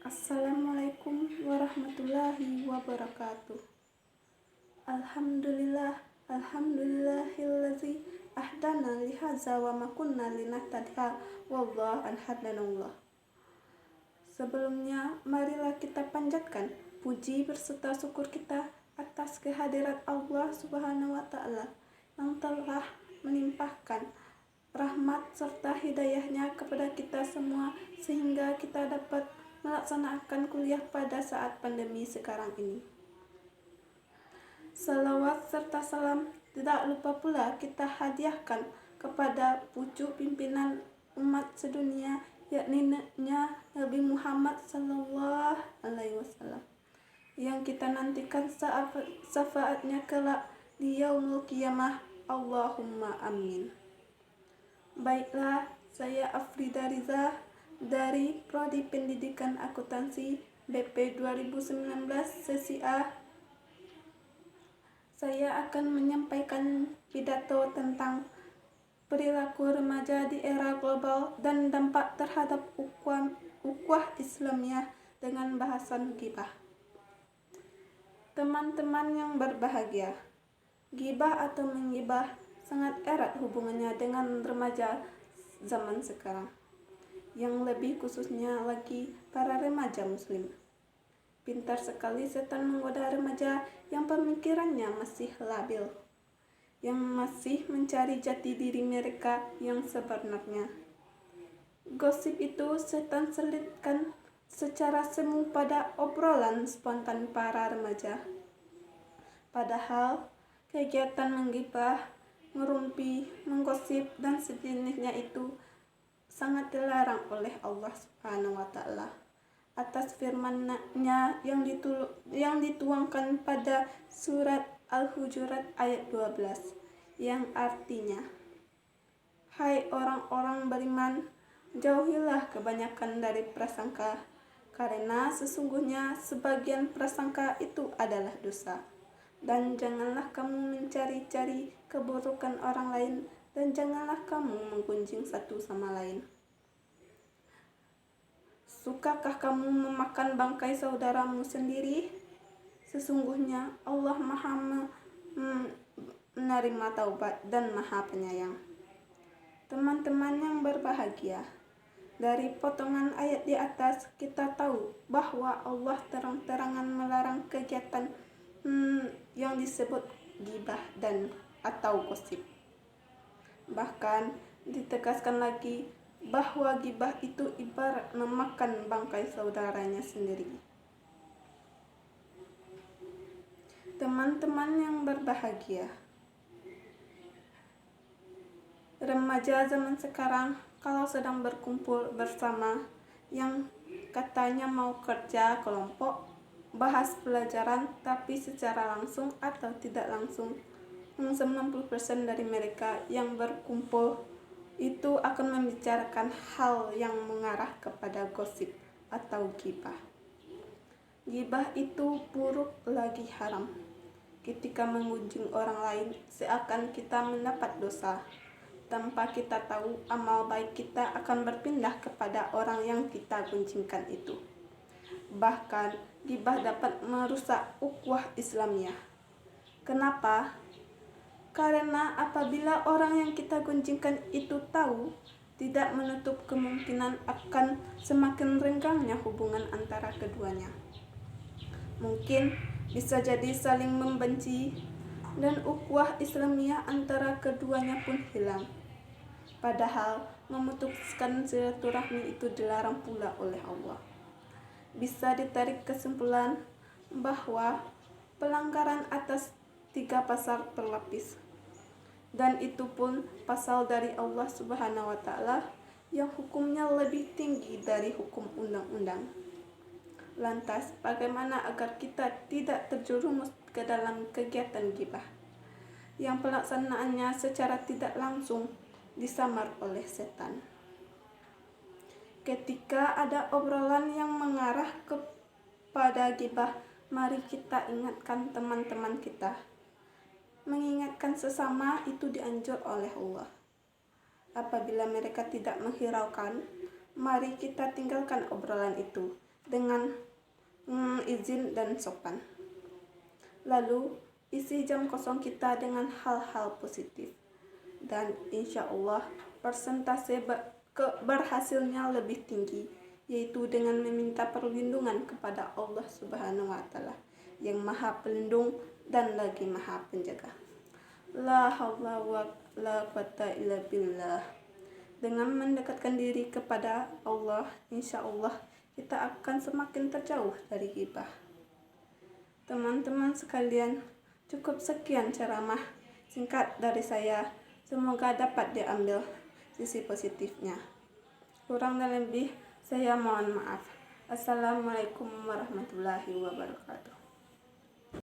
Assalamualaikum warahmatullahi wabarakatuh. Alhamdulillahillazi ahdana lihaza wa ma kunna linahtadiya wallahu an hadanallah. Sebelumnya, marilah kita panjatkan puji berserta syukur kita atas kehadirat Allah Subhanahu wa Ta'ala yang telah melimpahkan rahmat serta hidayahnya kepada kita semua sehingga kita dapat melaksanakan kuliah pada saat pandemi sekarang ini. Salawat serta salam tidak lupa pula kita hadiahkan kepada pucuk pimpinan umat sedunia, yakni Nabi Muhammad Sallallahu Alaihi Wasallam, yang kita nantikan syafaatnya kelak di yaumul qiyamah. Allahumma amin. Baiklah, saya Afrida Riza dari Prodi Pendidikan Akuntansi BP 2019 Sesi A. Saya akan menyampaikan pidato tentang perilaku remaja di era global dan dampak terhadap ukhuwah Islamiyah dengan bahasan ghibah. Teman-teman yang berbahagia, ghibah atau menggibah sangat erat hubungannya dengan remaja zaman sekarang, yang lebih khususnya lagi para remaja muslim. Pintar sekali setan menggoda remaja yang pemikirannya masih labil, yang masih mencari jati diri mereka yang sebenarnya. Gosip itu setan selipkan secara semu pada obrolan spontan para remaja. Padahal kegiatan menggibah, ngerumpi, menggosip, dan sejenisnya itu sangat dilarang oleh Allah Subhanahu wa Ta'ala atas firman-Nya yang dituangkan pada surat Al-Hujurat ayat 12, yang artinya, "Hai orang-orang beriman, jauhilah kebanyakan dari prasangka, karena sesungguhnya sebagian prasangka itu adalah dosa. Dan janganlah kamu mencari-cari keburukan orang lain, dan janganlah kamu menggunjing satu sama lain. Sukakah kamu memakan bangkai saudaramu sendiri? Sesungguhnya Allah Maha menerima taubat dan Maha Penyayang." Teman-teman yang berbahagia, dari potongan ayat di atas kita tahu bahwa Allah terang-terangan melarang kegiatan yang disebut ghibah dan atau gosip. Bahkan ditegaskan lagi bahwa ghibah itu ibarat memakan bangkai saudaranya sendiri. Teman-teman yang berbahagia, remaja zaman sekarang kalau sedang berkumpul bersama yang katanya mau kerja kelompok, bahas pelajaran, tapi secara langsung atau tidak langsung 90% dari mereka yang berkumpul itu akan membicarakan hal yang mengarah kepada gosip atau ghibah. Ghibah itu buruk lagi haram. Ketika mengunjung orang lain, seakan kita mendapat dosa. Tanpa kita tahu, amal baik kita akan berpindah kepada orang yang kita gunjingkan itu. Bahkan, ghibah dapat merusak ukhuwah Islamiyah. Kenapa? Karena apabila orang yang kita gunjingkan itu tahu, tidak menutup kemungkinan akan semakin renggangnya hubungan antara keduanya. Mungkin bisa jadi saling membenci, dan ukhuwah Islamiyah antara keduanya pun hilang. Padahal memutuskan silaturahmi itu dilarang pula oleh Allah. Bisa ditarik kesimpulan bahwa pelanggaran atas 3 pasal berlapis, dan itu pun pasal dari Allah Subhanahu wa Ta'ala yang hukumnya lebih tinggi dari hukum undang-undang. Lantas, bagaimana agar kita tidak terjerumus ke dalam kegiatan ghibah yang pelaksanaannya secara tidak langsung disamar oleh setan? Ketika ada obrolan yang mengarah kepada ghibah, mari kita ingatkan teman-teman kita. Mengingatkan sesama itu dianjur oleh Allah. Apabila mereka tidak menghiraukan, mari kita tinggalkan obrolan itu dengan izin dan sopan. Lalu isi jam kosong kita dengan hal-hal positif, dan insya Allah persentase berhasilnya lebih tinggi, yaitu dengan meminta perlindungan kepada Allah Subhanahu wa Ta'ala yang Maha Pelindung dan lagi Maha Penjaga. La haula wa la quwata illa billah. Dengan mendekatkan diri kepada Allah, insya Allah kita akan semakin terjauh dari ghibah. Teman-teman sekalian, cukup sekian ceramah singkat dari saya. Semoga dapat diambil sisi positifnya. Kurang dan lebih saya mohon maaf. Assalamualaikum warahmatullahi wabarakatuh.